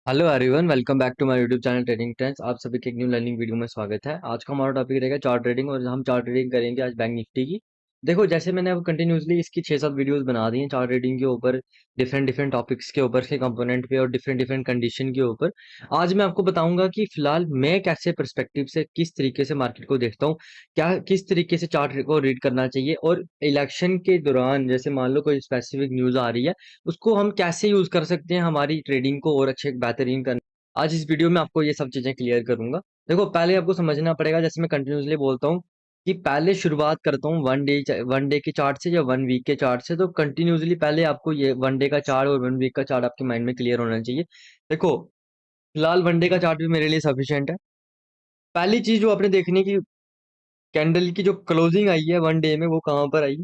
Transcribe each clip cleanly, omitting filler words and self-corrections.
Hello everyone, welcome back to my YouTube channel trading trends. आप सभी के एक न्यू लर्निंग वीडियो में स्वागत है। आज का हमारा टॉपिक रहेगा चार्ट ट्रेडिंग और हम चार्ट ट्रेडिंग करेंगे आज बैंक निफ्टी की। देखो, जैसे मैंने अब कंटिन्यूसली इसकी 6-7 वीडियोस बना दी हैं चार्ट ट्रेडिंग के ऊपर, डिफरेंट डिफरेंट टॉपिक्स के ऊपर, के कंपोनेंट पे और डिफरेंट डिफरेंट कंडीशन के ऊपर। आज मैं आपको बताऊंगा कि फिलहाल मैं कैसे पर्सपेक्टिव से किस तरीके से मार्केट को देखता हूँ, क्या किस तरीके से चार्ट को रीड करना चाहिए, और इलेक्शन के दौरान जैसे मान लो कोई स्पेसिफिक न्यूज आ रही है, उसको हम कैसे यूज कर सकते हैं हमारी ट्रेडिंग को और अच्छे बेहतरीन करने। आज इस वीडियो में आपको ये सब चीजें क्लियर करूंगा। देखो, पहले आपको समझना पड़ेगा, जैसे मैं कंटिन्यूसली बोलता हूँ कि पहले शुरुआत करता हूँ वन डे के चार्ट से या 1 वीक के चार्ट से। तो कंटिन्यूसली पहले आपको ये 1 डे का चार्ट और 1 वीक का चार्ट आपके माइंड में क्लियर होना चाहिए। देखो, फिलहाल 1 डे का चार्ट भी मेरे लिए सफिशिएंट है। पहली चीज जो आपने देखनी की, कैंडल की जो क्लोजिंग आई है 1 डे में वो कहाँ पर आई,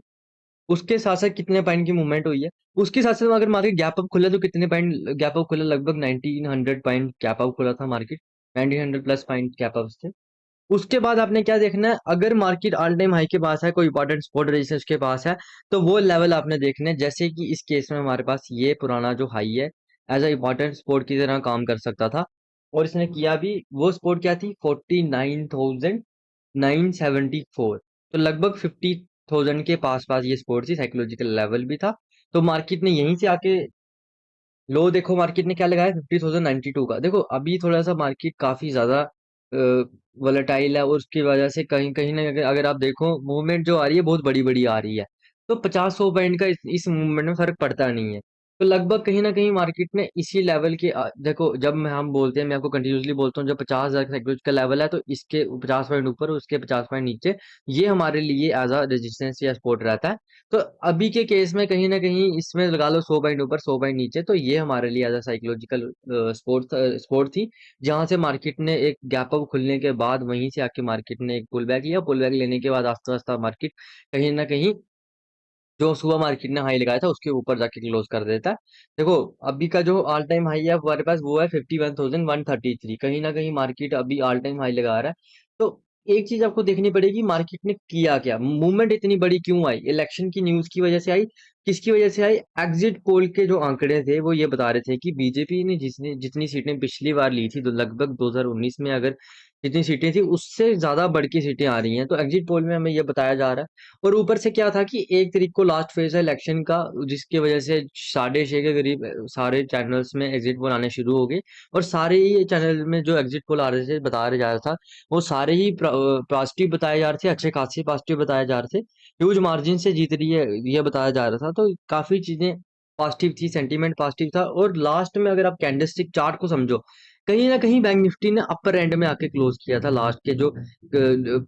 उसके साथ साथ कितने पॉइंट की मूवमेंट हुई है, उसके साथ साथ अगर मार्केट गैप अप खुला तो कितने पॉइंट गैप अप खुला, लगभग 1900 पॉइंट गैप अप खुला था market. 1900 plus point gap up थे। उसके बाद आपने क्या देखना है, अगर मार्केट ऑल टाइम हाई के पास है, कोई इंपॉर्टेंट सपोर्ट रेजिस्टेंस के पास है, तो वो लेवल आपने देखने हैं। जैसे कि इस केस में हमारे पास ये पुराना जो हाई है एज अ इंपॉर्टेंट सपोर्ट की तरह काम कर सकता था, और इसने किया भी। वो सपोर्ट क्या थी, 49,974। तो लगभग 50,000 के पास पास ये सपोर्ट थी, साइकोलॉजिकल लेवल भी था। तो मार्केट ने यहीं से आके लो, देखो मार्केट ने क्या लगाया, 50,092 का। देखो अभी थोड़ा सा मार्केट काफी ज्यादा वोलेटाइल है, और उसकी वजह से कहीं कहीं ना, अगर आप देखो मूवमेंट जो आ रही है बहुत बड़ी बड़ी आ रही है। तो 50-100 पॉइंट का इस मूवमेंट में फर्क पड़ता नहीं है। तो लगभग कहीं ना कहीं मार्केट ने इसी लेवल के देखो, जब हम बोलते हैं, मैं आपको कंटिन्यूसली बोलता हूँ, जब 50,000 का लेवल है तो इसके 50 पॉइंट ऊपर, उसके 50 पॉइंट नीचे, ये हमारे लिए एज अ रेजिस्टेंस या सपोर्ट रहता है। तो अभी के केस में कहीं ना कहीं इसमें लगा लो 100 पॉइंट ऊपर 100 पॉइंट नीचे, तो ये हमारे लिए एज अ साइकोलॉजिकल स्पोर्ट थी, जहां से मार्केट ने एक गैप अप खुलने के बाद वहीं से आके मार्केट ने एक पुल बैक लिया। पुल बैक लेने के बाद आस्ता आस्ता मार्केट कहीं ना कहीं जो सुबह मार्केट ने हाई लगाया था उसके ऊपर जाके क्लोज कर देता है। देखो, अभी का जो ऑल टाइम हाई है हमारे पास वो है 51,133। कहीं ना कहीं मार्केट अभी ऑल टाइम हाई लगा रहा है। तो एक चीज आपको देखनी पड़ेगी, मार्केट ने किया क्या, मूवमेंट इतनी बड़ी क्यों आई, इलेक्शन की न्यूज की वजह से आई, किसकी वजह से आई। एग्जिट पोल के जो आंकड़े थे वो ये बता रहे थे कि बीजेपी ने जिसने जितनी सीटें पिछली बार ली थी, तो लगभग 2019 में अगर जितनी सीटें थी उससे ज्यादा बढ़ के सीटें आ रही हैं। तो एग्जिट पोल में हमें ये बताया जा रहा है। और ऊपर से क्या था कि 1 तारीख को लास्ट फेज है इलेक्शन का, जिसकी वजह से 6:30 के करीब सारे चैनल्स में एग्जिट पोल आने शुरू हो गए। और सारे ही चैनल में जो एग्जिट पोल आ रहे थे, बता रहे जा रहा था, वो सारे ही पॉजिटिव बताए जा रहे थे, अच्छे खासे पॉजिटिव बताए जा रहे थे। ह्यूज मार्जिन से जीत रही है ये बताया जा रहा था। तो काफी चीजें पॉजिटिव थी, सेंटीमेंट पॉजिटिव था। और लास्ट में अगर आप कैंडलस्टिक चार्ट को समझो, कहीं ना कहीं बैंक निफ्टी ने अपर एंड में आके क्लोज किया था। लास्ट के जो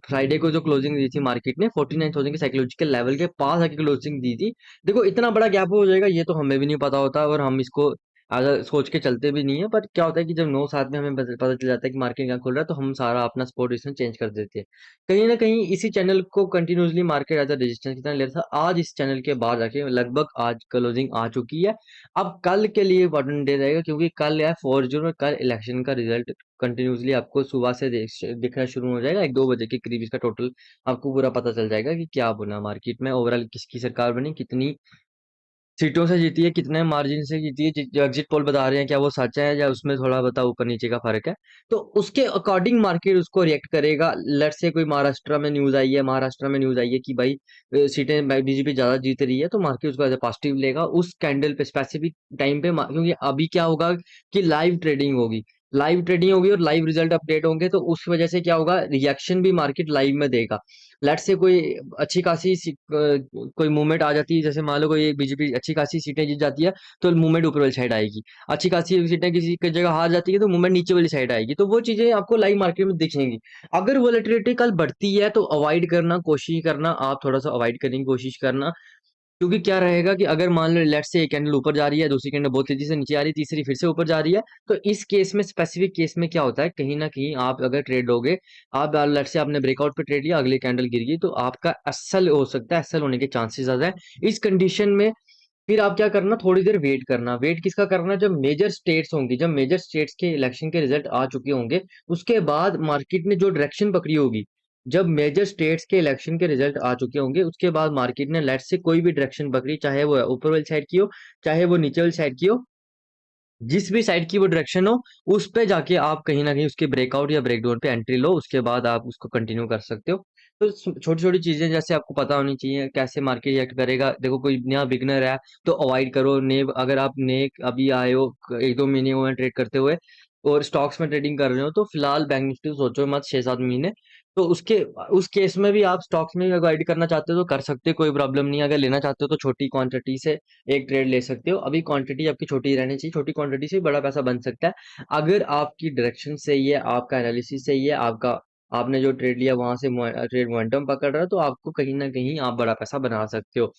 फ्राइडे को जो क्लोजिंग दी थी मार्केट ने 49,000 के साइकोलॉजिकल लेवल के पास आके क्लोजिंग दी थी। देखो, इतना बड़ा गैप हो जाएगा ये तो हमें भी नहीं पता होता, और हम इसको अगर सोच के चलते भी नहीं है। पर क्या होता है कि जब 9-7 में हमें पता चल जाता है कि मार्केट क्या खुल रहा है, तो हम सारा अपना स्पोर्ट डिसीजन चेंज कर देते हैं। कहीं ना कहीं इसी चैनल को continuously market as a resistance की तरह ले रहा था। आज इस चैनल के बाद जाके लगभग आज क्लोजिंग आ चुकी है। अब कल के लिए इंपॉर्टेंट डे रहेगा, क्योंकि कल है 4 जून और कल इलेक्शन का रिजल्ट कंटिन्यूसली आपको सुबह से दिखना शुरू हो जाएगा। 1-2 बजे के करीब इसका टोटल आपको पूरा पता चल जाएगा कि क्या बना मार्केट में, ओवरऑल किसकी सरकार बनी, कितनी सीटों से जीती है, कितने मार्जिन से जीती है। जो एग्जिट पोल बता रहे हैं क्या वो सच है, या उसमें थोड़ा बता ऊपर नीचे का फर्क है। तो उसके अकॉर्डिंग मार्केट उसको रिएक्ट करेगा। लेट से कोई महाराष्ट्र में न्यूज आई है, कि भाई सीटें बीजेपी ज्यादा जीत रही है, तो मार्केट उसको एज पॉजिटिव लेगा उस कैंडल पे स्पेसिफिक टाइम पे। क्योंकि अभी क्या होगा कि लाइव ट्रेडिंग होगी और लाइव रिजल्ट अपडेट होंगे, तो उस वजह से क्या होगा, रिएक्शन भी मार्केट लाइव में देगा। लेट से कोई अच्छी खासी कोई मूवमेंट आ जाती है, जैसे मान लो कोई एक बीजेपी अच्छी खासी सीटें जीत जाती है, तो मूवमेंट ऊपर वाली साइड आएगी। अच्छी खासी सीटें किसी की जगह हार जाती है, तो मूवमेंट नीचे वाली साइड आएगी। तो वो चीजें आपको लाइव मार्केट में दिखेंगी। अगर वोलेटिलिटी कल बढ़ती है तो अवॉइड करना, कोशिश करना, आप थोड़ा सा अवॉइड करने की कोशिश करना। क्योंकि क्या रहेगा कि अगर मान लो लेट्स से एक कैंडल ऊपर जा रही है, दूसरी कैंडल बहुत तेजी से नीचे आ रही है, तीसरी फिर से ऊपर जा रही है, तो इस केस में, स्पेसिफिक केस में क्या होता है, कहीं ना कहीं आप अगर ट्रेड लोगे, आप लेट्स से आपने ब्रेकआउट पे ट्रेड लिया, अगली कैंडल गिर गई, तो आपका एसएल हो सकता है, एसएल होने के चांसेस ज्यादा है। इस कंडीशन में फिर आप क्या करना, थोड़ी देर वेट करना। वेट किसका करना, जब मेजर स्टेट्स होंगी, जब मेजर स्टेट्स के इलेक्शन के रिजल्ट आ चुके होंगे, उसके बाद मार्केट ने जो डायरेक्शन पकड़ी होगी, जब मेजर स्टेट्स के इलेक्शन के रिजल्ट आ चुके होंगे, उसके बाद मार्केट ने लेट से कोई भी डायरेक्शन पकड़ी, चाहे वो ऊपर वाली साइड की हो, चाहे वो नीचे वाली साइड की हो, जिस भी साइड की वो डायरेक्शन हो, उस पे जाके आप कहीं न कहीं उसके ब्रेकआउट या ब्रेकडाउन पे एंट्री लो, उसके बाद आप उसको कंटिन्यू कर सकते हो। तो छोटी-छोटी चीज़ें जैसे आपको पता होनी चाहिए, कैसे मार्केट रिएक्ट करेगा। देखो कोई नया बिगिनर है, तो अवॉइड करो अगर आप नए अभी आए हो, 1-2 महीने हुए हैं ट्रेड करते हुए और स्टॉक्स में ट्रेडिंग कर रहे हो, तो फिलहाल बैंक निफ्टी सोचो मत 6-7 महीने। तो उस केस में भी आप स्टॉक्स में अवॉइड करना चाहते हो तो कर सकते हो, कोई प्रॉब्लम नहीं है। अगर लेना चाहते हो तो छोटी क्वांटिटी से एक ट्रेड ले सकते हो। अभी क्वांटिटी आपकी छोटी रहनी चाहिए, छोटी क्वांटिटी से बड़ा पैसा बन सकता है। अगर आपकी डायरेक्शन सही है, आपका एनालिसिस सही है, आपका आपने जो ट्रेड लिया वहां से ट्रेड मोमेंटम पकड़ रहा है, तो आपको कहीं ना कहीं आप बड़ा पैसा बना सकते हो।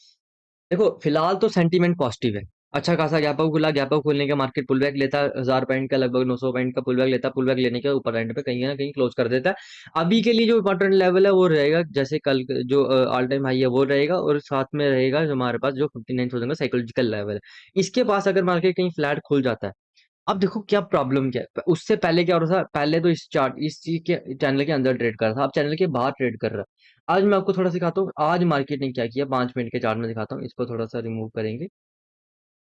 देखो फिलहाल तो सेंटीमेंट पॉजिटिव है। अच्छा खासा गैप अप खुला, गैप अप खोलने के मार्केट पुल बैक लेता है, 1000 पॉइंट का लगभग 900 पॉइंट का पुल बैक लेता है, पुल बैक लेने के ऊपर एंड पे कहीं ना कहीं क्लोज कर देता है। अभी के लिए जो इंपॉर्टेंट लेवल है वो रहेगा, जैसे जो ऑल टाइम हाई है वो रहेगा, और साथ में रहेगा जो हमारे पास जो 59,000 का साइकोलॉजिकल लेवल है। इसके पास अगर मार्केट कहीं फ्लैट खुल जाता है, अब देखो क्या प्रॉब्लम क्या है। उससे पहले क्या हो रहा था, पहले तो इस चीज के चैनल के अंदर ट्रेड कर रहा था, अब चैनल के बाहर ट्रेड कर रहा है। आज मैं आपको थोड़ा सिखाता हूँ आज मार्केट ने क्या किया, 5 मिनट के चार्ट में दिखाता हूँ। इसको थोड़ा सा रिमूव करेंगे।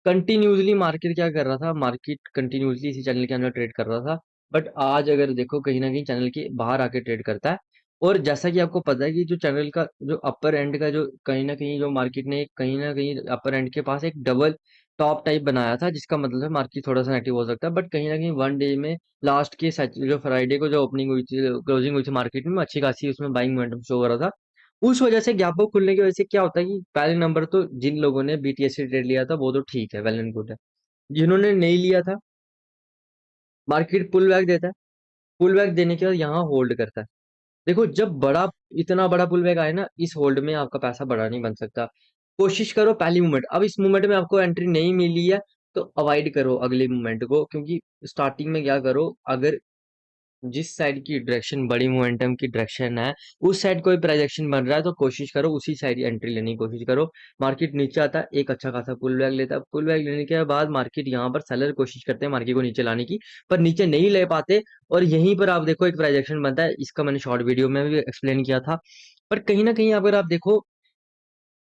कंटिन्यूअसली मार्केट क्या कर रहा था, मार्केट कंटिन्यूअसली इसी चैनल के अंदर ट्रेड कर रहा था। बट आज अगर देखो कहीं ना कहीं चैनल के बाहर आके ट्रेड करता है। और जैसा कि आपको पता है कि जो चैनल का जो अपर एंड का जो कहीं ना कहीं जो मार्केट ने कहीं ना कहीं अपर एंड के पास एक डबल टॉप टाइप बनाया था, जिसका मतलब है मार्केट थोड़ा सा नेगेटिव हो सकता है। बट कहीं ना कहीं वन डे में लास्ट के जो फ्राइडे को जो ओपनिंग हुई थी, क्लोजिंग हुई थी मार्केट में, अच्छी खासी उसमें बाइंग मोमेंटम शो हो रहा था। उस वजह से गैप अप खुलने की वजह से क्या होता है कि पहले नंबर तो जिन लोगों ने बीटीएस से ट्रेड लिया था वो तो ठीक है, वेल एंड गुड है। जिन्होंने नहीं लिया था, मार्केट पुल बैक देता है, पुल बैक देने के बाद यहाँ होल्ड करता है। देखो जब इतना बड़ा पुल बैक आए ना, इस होल्ड में आपका पैसा बड़ा नहीं बन सकता। कोशिश करो पहली मूवमेंट, अब इस मूवमेंट में आपको एंट्री नहीं मिली है तो अवॉइड करो अगली मूवमेंट को, क्योंकि स्टार्टिंग में क्या करो, अगर जिस साइड की डायरेक्शन बड़ी मोमेंटम की डायरेक्शन है, उस साइड कोई प्राइजेक्शन बन रहा है तो कोशिश करो उसी साइड एंट्री लेने की कोशिश करो। मार्केट नीचे आता है, एक अच्छा खासा पुल बैक लेता है, पुल बैक लेने के बाद मार्केट यहाँ पर सेलर कोशिश करते हैं मार्केट को नीचे लाने की, पर नीचे नहीं ले पाते। और यहीं पर आप देखो एक प्राइजेक्शन बनता है, इसका मैंने शॉर्ट वीडियो में भी एक्सप्लेन किया था। पर कहीं ना कहीं अगर आप देखो,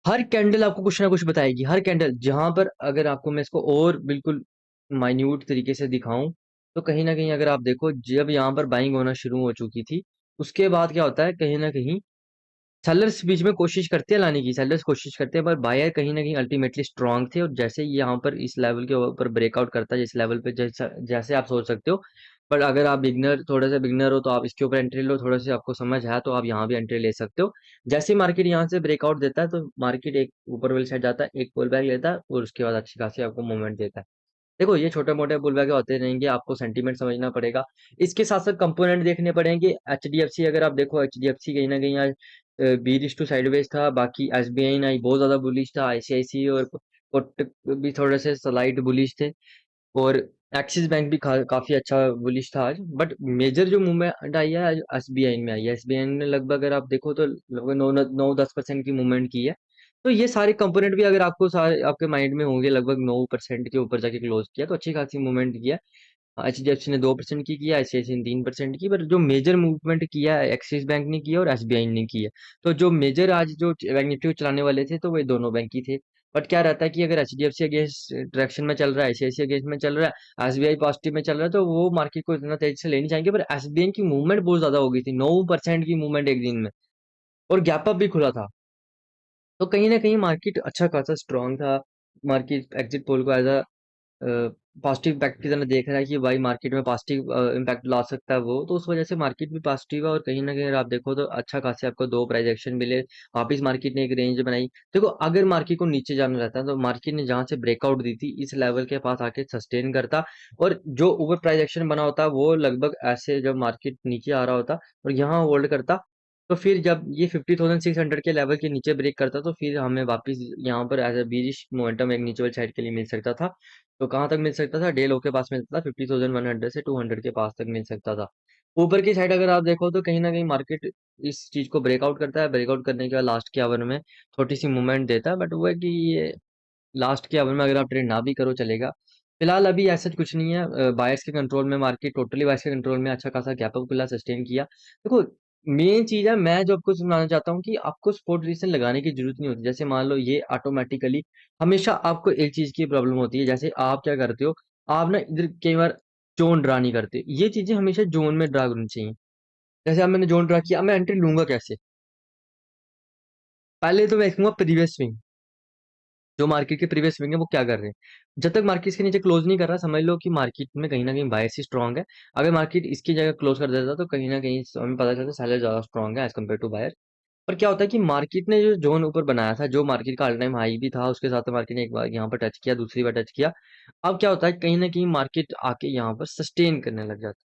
हर कैंडल आपको कुछ ना कुछ बताएगी, हर कैंडल जहां पर, अगर आपको मैं इसको और बिल्कुल माइन्यूट तरीके से दिखाऊं, तो कहीं ना कहीं अगर आप देखो जब यहाँ पर बाइंग होना शुरू हो चुकी थी, उसके बाद क्या होता है, कहीं ना कहीं सेलर्स बीच में कोशिश करते हैं लाने की, सेलर्स कोशिश करते हैं, पर बायर कहीं ना कहीं अल्टीमेटली स्ट्रांग थे। और जैसे ही यहाँ पर इस लेवल के ऊपर ब्रेकआउट करता है, जिस लेवल पे जैसा जैसे आप सोच सकते हो। पर अगर आप थोड़ा सा बिगनर हो तो आप इसके ऊपर एंट्री लो, थोड़ा सा आपको समझ है तो आप यहाँ भी एंट्री ले सकते हो। जैसे ही मार्केट यहाँ से ब्रेकआउट देता है तो मार्केट एक ऊपर वाली साइड जाता है, एक पुल बैक लेता है और उसके बाद अच्छी खासी आपको मूवमेंट देता है। देखो ये छोटे मोटे पुल बैक होते रहेंगे, आपको सेंटीमेंट समझना पड़ेगा। इसके साथ साथ कंपोनेंट देखने पड़ेंगे। एचडीएफसी अगर आप देखो, एचडीएफसी कहीं ना कहीं आज बीरिश टू साइडवेज था, बाकी एसबीआई ना बहुत ज्यादा बुलिश था, आईसीआईसी और कोटक भी थोड़े से स्लाइट बुलिश थे। और एक्सिस बैंक भी काफी अच्छा बुलिश था आज। बट मेजर जो मूवमेंट आई है आज एसबीआई में आई है, एसबीआई ने लगभग अगर आप देखो तो लगभग 9-10% की मूवमेंट की है। तो ये सारे कंपोनेंट भी अगर आपको सारे आपके माइंड में होंगे, लगभग 9% के ऊपर जाके क्लोज किया तो अच्छी खासी मूवमेंट किया। एचडीएफसी ने 2% की किया, आईसीआईसी ने 3% की, पर जो मेजर मूवमेंट किया है एक्सिस बैंक ने किया और एसबीआई ने किया। तो जो मेजर आज जो बैंक निफ्टी को चलाने वाले थे तो वे दोनों बैंक ही थे। बट क्या रहता है कि अगर एचडीएफसी अगेंस्ट डायरेक्शन में चल रहा है, आईसीआईसी अगेंस्ट में चल रहा है, एसबीआई पॉजिटिव में चल रहा है, तो वो मार्केट को इतना तेजी से ले नहीं जाएंगे। पर एसबीआई की मूवमेंट बहुत ज्यादा हो गई थी, 9% की मूवमेंट एक दिन में, और गैप अप भी खुला था। तो कहीं ना कहीं मार्केट अच्छा खासा स्ट्रांग था। मार्केट एग्जिट पोल को एज अ पॉजिटिव इम्पैक्ट की तरह देख रहा है कि भाई मार्केट में पॉजिटिव इम्पैक्ट ला सकता है वो, तो उस वजह से मार्केट भी पॉजिटिव है। और कहीं ना कहीं अगर आप देखो तो अच्छा खासे आपको दो प्राइस एक्शन मिले, वापिस मार्केट ने एक रेंज बनाई। देखो अगर मार्केट को नीचे जाना रहता है तो मार्केट ने जहां से ब्रेकआउट दी थी इस लेवल के पास आके सस्टेन करता, और जो ऊपर प्राइस एक्शन बना होता वो लगभग ऐसे जब मार्केट नीचे आ रहा होता और यहाँ होल्ड करता, तो फिर जब ये 50,600 के लेवल के नीचे ब्रेक करता तो फिर हमें वापस यहाँ पर एज अ बीरिश मोमेंटम एक नीचे वाली साइड के लिए मिल सकता था। तो कहाँ तक मिल सकता था, डे लो के पास मिलता था, 50,100 से 200 के पास तक मिल सकता था। ऊपर की साइड अगर आप देखो तो कहीं ना कहीं मार्केट इस चीज को ब्रेकआउट करता है, ब्रेकआउट करने के बाद लास्ट के आवर में थोड़ी सी मूवमेंट देता है। बट वो है कि ये लास्ट के आवर में अगर आप ट्रेड ना भी करो चलेगा। फिलहाल अभी ऐसा कुछ नहीं है, बायर्स के कंट्रोल में मार्केट, टोटली बायर्स के कंट्रोल में, अच्छा खासा गैप अप खुला, सस्टेन किया। देखो मेन चीज है, मैं जो आपको सुनाना चाहता हूँ कि आपको स्पॉट पोजीशन लगाने की जरूरत नहीं होती। जैसे मान लो ये ऑटोमेटिकली, हमेशा आपको एक चीज की प्रॉब्लम होती है, जैसे आप क्या करते हो, आप ना इधर कई बार जोन ड्रा नहीं करते, ये चीजें हमेशा जोन में ड्रा करनी चाहिए। जैसे अब मैंने जोन ड्रा किया, अब मैं एंट्री लूंगा कैसे? पहले तो मैं देखूंगा प्रीवियस स्विंग, जो मार्केट के प्रीवियस स्विंग है वो क्या कर रहे हैं। जब तक मार्केट इसके नीचे क्लोज नहीं कर रहा, समझ लो कि मार्केट में कहीं ना कहीं बायर्स ही स्ट्रांग है। अगर मार्केट इसकी जगह क्लोज कर देता तो कहीं ना कहीं हमें पता चलता सेलर ज्यादा स्ट्रांग है एज कम्पेयर टू बायर। पर क्या होता है कि मार्केट ने जो जोन ऊपर बनाया था, जो मार्केट का ऑल टाइम हाई भी था, उसके साथ मार्केट ने एक बार यहाँ पर टच किया, दूसरी बार टच किया। अब क्या होता है, कहीं ना कहीं मार्केट आके यहाँ पर सस्टेन करने लग जाता है।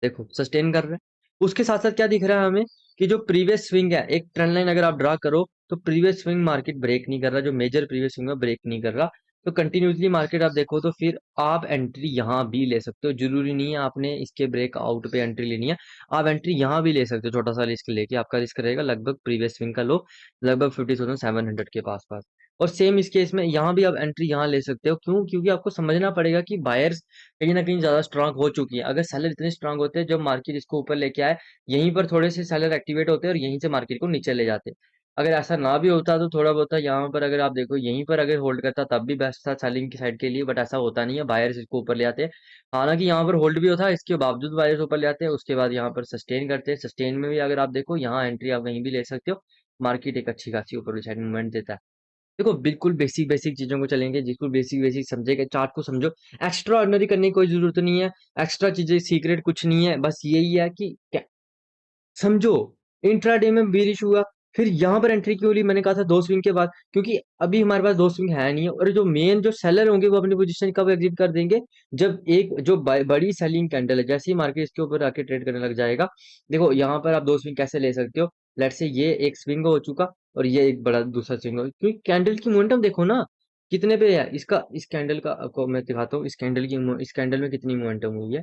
देखो सस्टेन कर रहे हैं, उसके साथ साथ क्या दिख रहा है हमें कि जो प्रीवियस स्विंग है, एक ट्रेंड लाइन अगर आप ड्रा करो तो प्रीवियस स्विंग मार्केट ब्रेक नहीं कर रहा, जो मेजर प्रीवियस स्विंग है ब्रेक नहीं कर रहा। तो कंटिन्यूसली मार्केट आप देखो तो फिर आप एंट्री यहाँ भी ले सकते हो, जरूरी नहीं है आपने इसके ब्रेकआउट पे एंट्री लेनी है। आप एंट्री यहाँ भी ले सकते हो, छोटा सा रिस्क लेके। आपका रिस्क रहेगा लगभग प्रीवियस स्विंग का लो, लगभग 50,700 के पास पास। और सेम इस केस में यहाँ भी आप एंट्री यहाँ ले सकते हो। क्यों? क्योंकि आपको समझना पड़ेगा कि बायर्स कहीं ना कहीं ज्यादा स्ट्रांग हो चुकी है। अगर सेलर इतने स्ट्रांग होते हैं, जब मार्केट इसको ऊपर लेके आए, यहीं पर थोड़े से सेलर एक्टिवेट होते हैं और यहीं से मार्केट को नीचे ले जाते। अगर ऐसा ना भी होता तो थोड़ा बहुत यहाँ पर अगर आप देखो, यहीं पर अगर होल्ड करता तब भी बेस्ट था सेलिंग की साइड के लिए, बट ऐसा होता नहीं है, बायर्स इसको ऊपर ले आते हैं। हालांकि यहाँ पर होल्ड भी होता है, इसके बावजूद बायर्स ऊपर ले आते हैं, उसके बाद यहाँ पर सस्टेन करते हैं। सस्टेन में भी अगर आप देखो, यहाँ एंट्री आप कहीं भी ले सकते हो। मार्केट एक अच्छी खासी ऊपर साइड मूवमेंट देता है। देखो बिल्कुल बेसिक बेसिक चीजों को चलेंगे, जिसको बेसिक बेसिक समझेगा, चार्ट को समझो। एक्स्ट्रा ऑर्डिनरी करने की कोई जरूरत नहीं है, एक्स्ट्रा चीजें सीक्रेट कुछ नहीं है, बस यही है कि समझो इंट्राडे में बेरिश हुआ, फिर यहाँ पर एंट्री क्यों ली? मैंने कहा था दो स्विंग के बाद, क्योंकि अभी हमारे पास दो स्विंग है नहीं है। और जो मेन जो सेलर होंगे वो अपनी पोजीशन कब एग्जिट कर देंगे? जब एक जो बड़ी सेलिंग कैंडल है, जैसे ही मार्केट इसके ऊपर आके ट्रेड करने लग जाएगा। देखो यहाँ पर आप दो स्विंग कैसे ले सकते हो? लेट से ये एक स्विंग हो चुका और ये एक बड़ा दूसरा स्विंग हो, क्योंकि कैंडल की मोमेंटम देखो ना कितने पे है इसका। इस कैंडल का आपको मैं दिखाता हूँ, इस कैंडल में कितनी मोमेंटम हुई है।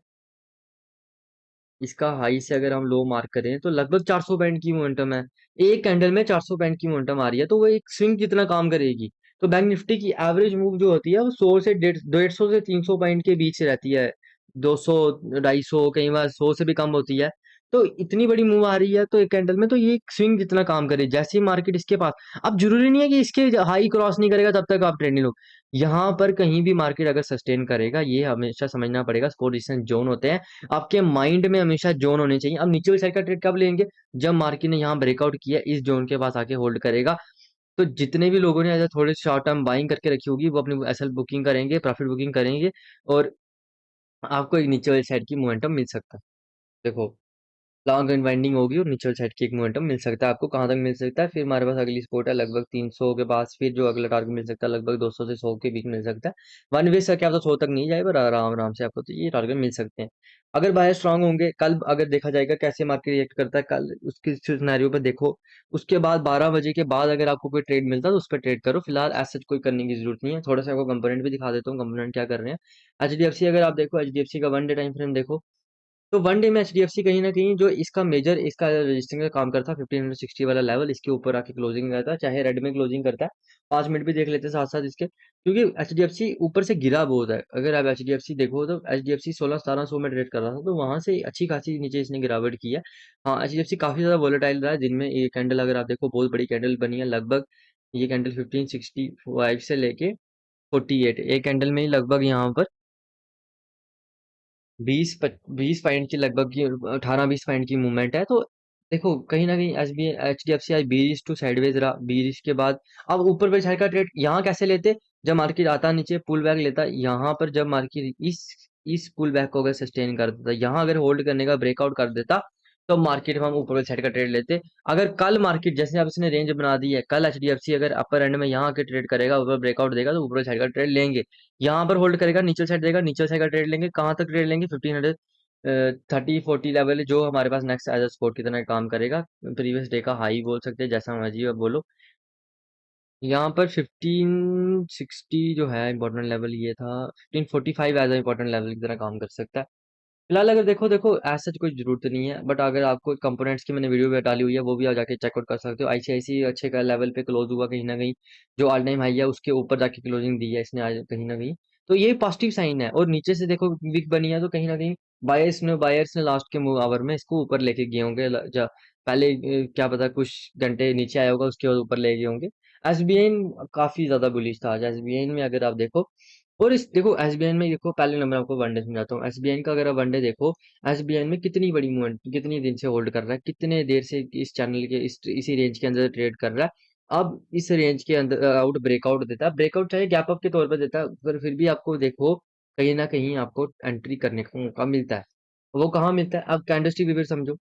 इसका हाई से अगर हम लो मार्क करें तो लगभग 400 पॉइंट की मोमेंटम है। एक कैंडल में 400 पॉइंट की मोमेंटम आ रही है, तो वो एक स्विंग कितना काम करेगी? तो बैंक निफ्टी की एवरेज मूव जो होती है वो 100 से 150 से 300 पॉइंट के बीच से रहती है। 200, 250, कई बार 100 से भी कम होती है। तो इतनी बड़ी मूव आ रही है तो एक कैंडल में, तो ये स्विंग जितना काम करे, जैसे ही मार्केट इसके पास। अब जरूरी नहीं है कि इसके हाई क्रॉस नहीं करेगा तब तक आप ट्रेंड नहीं लो। यहाँ पर कहीं भी मार्केट अगर सस्टेन करेगा, ये हमेशा समझना पड़ेगा, पोजीशन जोन होते हैं। आपके माइंड में हमेशा जोन होने चाहिए। अब नीचे वाली साइड का ट्रेड कब लेंगे? जब मार्केट ने यहाँ ब्रेकआउट किया, इस जोन के पास आके होल्ड करेगा। तो जितने भी लोगों ने ऐसा थोड़े शॉर्ट टर्म बाइंग करके रखी होगी, वो अपनी एसएल बुकिंग करेंगे, प्रॉफिट बुकिंग करेंगे। और आपको एक नीचे वाली साइड की मोमेंटम मिल सकता है। देखो लॉन्ग अनवाइंडिंग होगी और नीचे साइड की एक मोमेंटम मिल सकता है आपको। कहाँ तक मिल सकता है? फिर हमारे पास अगली सपोर्ट है लगभग 300 के पास, फिर जो अगला टारगेट मिल सकता है लगभग 200 से 100 के बीच मिल सकता है। वन वे से क्या तो 100 तक नहीं जाए, पर आराम आराम से आपको तो ये टारगेट मिल सकते हैं। अगर बाय स्ट्रांग होंगे, कल अगर देखा जाएगा कैसे मार्केट रिएक्ट करता है, कल उसके सिनेरियो पे देखो। उसके बाद 12 बजे के बाद अगर आपको कोई ट्रेड मिलता है तो उस पर ट्रेड करो। फिलहाल ऐसा कोई करने की जरूरत नहीं है। थोड़ा सा आपको कंपोनेंट भी दिखा देता हूँ, कंपोनेंट क्या कर रहे हैं। एचडीएफसी अगर आप देखो, एचडीएफसी का वन डे टाइम फ्रेम देखो, तो वन डे में एचडीएफसी कहीं ना कहीं जो इसका मेजर इसका रजिस्टिंग का काम करता है, 1560 वाला लेवल, इसके ऊपर आके क्लोजिंग करता है, चाहे रेड में क्लोजिंग करता है। 5 मिनट भी देख लेते हैं साथ साथ इसके, क्योंकि एचडीएफसी ऊपर से गिरा बहुत है। अगर आप एचडीएफसी देखो तो एचडीएफसी 1600-1700 में ट्रेड कर रहा था, तो वहां से अच्छी खासी नीचे इसने गिरावट की है। हाँ एचडीएफसी काफी ज्यादा वोलेटाइल रहा है, जिनमें ये कैंडल अगर आप देखो बहुत बड़ी कैंडल बनी है लगभग। ये कैंडल 1565 से लेके 48, एक कैंडल में ही लगभग यहाँ पर 20 पॉइंट की लगभग की, 18-20 पॉइंट की मूवमेंट है। तो देखो कहीं ना कहीं S B H D F C आज बीरिश टू साइडवेज रहा, बीरिश के बाद अब ऊपर पे साइड का ट्रेड यहाँ कैसे लेते? जब मार्केट आता नीचे पुल बैक लेता यहाँ पर, जब मार्केट इस पुल बैक को अगर सस्टेन कर देता, यहाँ अगर होल्ड करने का ब्रेकआउट कर देता, तो मार्केट में हम ऊपर वाली साइड का ट्रेड लेते। अगर कल मार्केट जैसे अब इसने रेंज बना दी है, कल एचडीएफसी अगर अपर एंड में यहाँ आके ट्रेड करेगा, ऊपर ब्रेकआउट देगा, तो ऊपर वाली साइड का ट्रेड लेंगे। यहाँ पर होल्ड करेगा, नीचे साइड देगा, नीचे साइड का ट्रेड लेंगे। कहाँ तक ट्रेड लेंगे? 1530-40 लेवल है, जो हमारे पास नेक्स्ट एज सपोर्ट की तरह काम करेगा। प्रीवियस डे का हाई बोल सकते हैं, जैसा मर्जी आप बोलो। यहाँ पर 1560 जो है इंपॉर्टेंट लेवल, ये था 1545 एज इंपॉर्टेंट लेवल की तरह काम कर सकता है। फिलहाल अगर देखो देखो ऐसा कोई जरूरत नहीं है, बट अगर आपको कंपोनेंट्स की मैंने वीडियो भी डाली हुई है, वो भी आप जाके चेकआउट कर सकते हो। आईसीआईसी अच्छे का लेवल पे क्लोज हुआ कहीं ना कहीं, जो ऑल टाइम हाई है उसके ऊपर जाके क्लोजिंग दी है इसने आज कहीं ना कहीं। तो ये पॉजिटिव साइन है। और नीचे से देखो विक बनी है, तो कहीं ना कहीं बायर्स ने लास्ट के मूव आवर में इसको ऊपर लेके गए होंगे। पहले क्या पता कुछ घंटे नीचे आया होगा, उसके बाद ऊपर ले गए होंगे। एसबीआई काफी ज्यादा बुलिश था आज। एसबीआई में अगर आप देखो और इस देखो एसबीआई में देखो, पहले नंबर आपको वनडे समझाता हूँ। एसबीआई का अगर आप वनडे देखो, एसबीआई में कितनी बड़ी मूवमेंट, कितनी दिन से होल्ड कर रहा है, कितने देर से इस चैनल के इसी रेंज के अंदर ट्रेड कर रहा है। अब इस रेंज के अंदर आउट ब्रेकआउट देता है, ब्रेकआउट चाहे गैप अप के तौर पर देता है, पर फिर भी आपको देखो कहीं ना कहीं आपको एंट्री करने का मौका मिलता है। वो कहाँ मिलता है? अब कैंडलस्टिक वीवर समझो,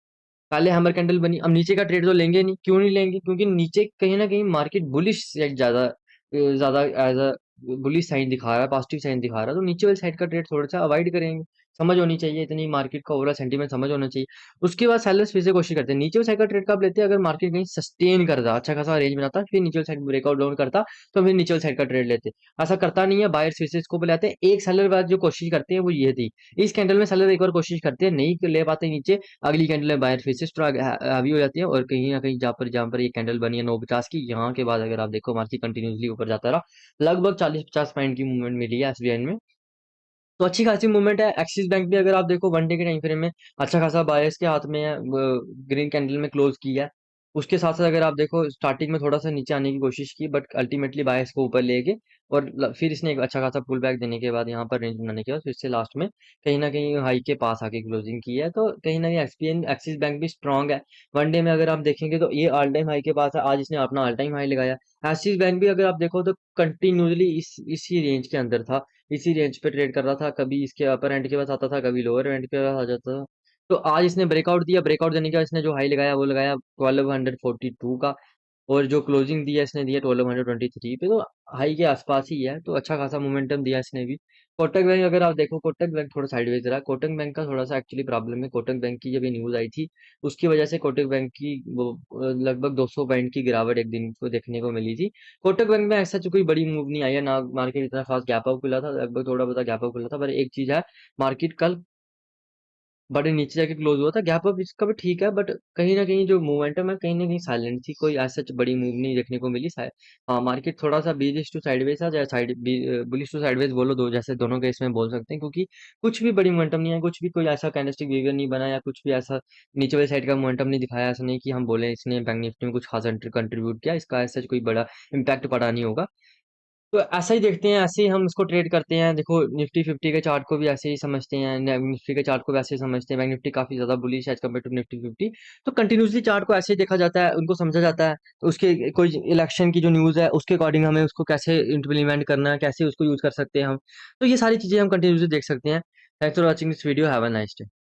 पहले हैमर कैंडल बनी, अब नीचे का ट्रेड तो लेंगे नहीं। क्यों नहीं लेंगे? क्योंकि नीचे कहीं ना कहीं मार्केट बुलिश साइड ज्यादा ज्यादा एज अ बुलिश साइन दिखा रहा है, पॉजिटिव साइन दिखा रहा है, तो नीचे वाली साइड का ट्रेड थोड़ा सा अवॉइड करेंगे। समझ होनी चाहिए, इतनी मार्केट का ओवरऑल सेंटीमेंट समझ होना चाहिए। उसके बाद सेलर्स फिर से कोशिश करते हैं, नीचे वाली साइड का ट्रेड कब लेते हैं? अगर मार्केट कहीं सस्टेन करता, अच्छा खासा रेंज बनाता, फिर नीचे वाली साइड ब्रेकआउट डाउन करता, तो फिर नीचे वाली साइड का ट्रेड लेते। ऐसा करता नहीं है, बायर्स फिर से इसको बुलाते हैं। एक सेलर बाद जो कोशिश करते हैं वो ये थी, इस कैंडल में सेलर एक बार कोशिश करते हैं, नहीं ले पाते नीचे, अगली कैंडल में बायर फिर से स्ट्रॉग हावी हो जाती है, और कहीं ना कहीं जहाँ पर ये कैंडल बनी है 950 की, यहाँ के बाद अगर आप देखो मार्केट कंटिन्यूसली ऊपर जाता रहा, लगभग 40-50 पॉइंट की मूवमेंट मिली है एसबीआई में। तो अच्छी खासी मूवमेंट है। एक्सिस बैंक भी अगर आप देखो वन डे के टाइम फ्रेम में अच्छा खासा बायर्स के हाथ में है, ग्रीन कैंडल में क्लोज किया है। उसके साथ साथ अगर आप देखो स्टार्टिंग में थोड़ा सा नीचे आने की कोशिश की, बट अल्टीमेटली बायर्स को ऊपर ले गए, और फिर इसने एक अच्छा खासा पुल बैक देने के बाद यहाँ पर रेंज बनाने के बाद फिर से लास्ट में कहीं ना कहीं हाई के पास आके क्लोजिंग की है। तो कहीं ना कहीं एक्सपीएन एक्सिस बैंक भी स्ट्रांग है। वन डे में अगर आप देखेंगे तो ये ऑल टाइम हाई के पास है, आज इसने अपना ऑल टाइम हाई लगाया। एक्सिस बैंक भी अगर आप देखो तो कंटिन्यूसली इसी रेंज के अंदर था, इसी रेंज पे ट्रेड कर रहा था, कभी इसके अपर एंड के पास आता था, कभी लोअर एंड के पास आ जाता था। तो आज इसने ब्रेकआउट दिया, ब्रेकआउट देने के बाद इसने जो हाई लगाया वो लगाया 1242 का, और जो क्लोजिंग दिया इसने दिया 1223 पे, तो हाई के आसपास ही है, तो अच्छा खासा मोमेंटम दिया इसने भी। कोटक बैंक अगर आप देखो, कोटक बैंक थोड़ा साइडवेज रहा। कोटक बैंक का थोड़ा सा एक्चुअली प्रॉब्लम है, कोटक बैंक की जब ये न्यूज आई थी उसकी वजह से कोटक बैंक की वो लगभग 200 पॉइंट की गिरावट एक दिन को देखने को मिली थी। कोटक बैंक में ऐसा कोई बड़ी मूव नहीं आई है ना, मार्केट इतना खास गैप अप खुला था, लगभग थोड़ा बहुत गैप अप खुला था, पर एक चीज है, मार्केट कल बड़े नीचे जाके क्लोज हुआ था, गैप अप इसका भी ठीक है, बट कहीं ना कहीं जो मोमेंटम है कहीं ना कहीं साइलेंट थी, कोई ऐसा बड़ी मूव नहीं देखने को मिली। हाँ, मार्केट थोड़ा सा बीजिश टू साइडवेज था, या साइड बुलिश टू साइडवेज बोलो, दो जैसे दोनों केस में बोल सकते हैं, क्योंकि कुछ भी बड़ी मोमेंटम नहीं है, कुछ भी कोई ऐसा कैंडलस्टिक बिहेवियर नहीं बना, या कुछ भी ऐसा नीचे वाली साइड का मोमेंटम नहीं दिखाया। ऐसा नहीं कि हम बोले इसने बैंक निफ्टी में कुछ खास कंट्रीब्यूट किया, इसका ऐसा कोई बड़ा इम्पैक्ट पड़ा नहीं होगा। तो ऐसा ही देखते हैं, ऐसे ही हम इसको ट्रेड करते हैं। देखो निफ्टी 50 के चार्ट को भी ऐसे ही समझते हैं, निफ्टी के चार्ट को भी ऐसे ही समझते हैं। बैंक निफ्टी काफी ज्यादा बुलिश है एज कम्पेयर टू निफ्टी 50। तो कंटिन्यूसली चार्ट को ऐसे ही देखा जाता है, उनको समझा जाता है। तो उसके कोई इलेक्शन की जो न्यूज है उसके अकॉर्डिंग हमें उसको कैसे इम्प्लीमेंट करना है, कैसे उसको यूज कर सकते हैं हम, तो ये सारी चीजें हम कंटिन्यूसली देख सकते हैं। Thanks for watching this video, have a nice day.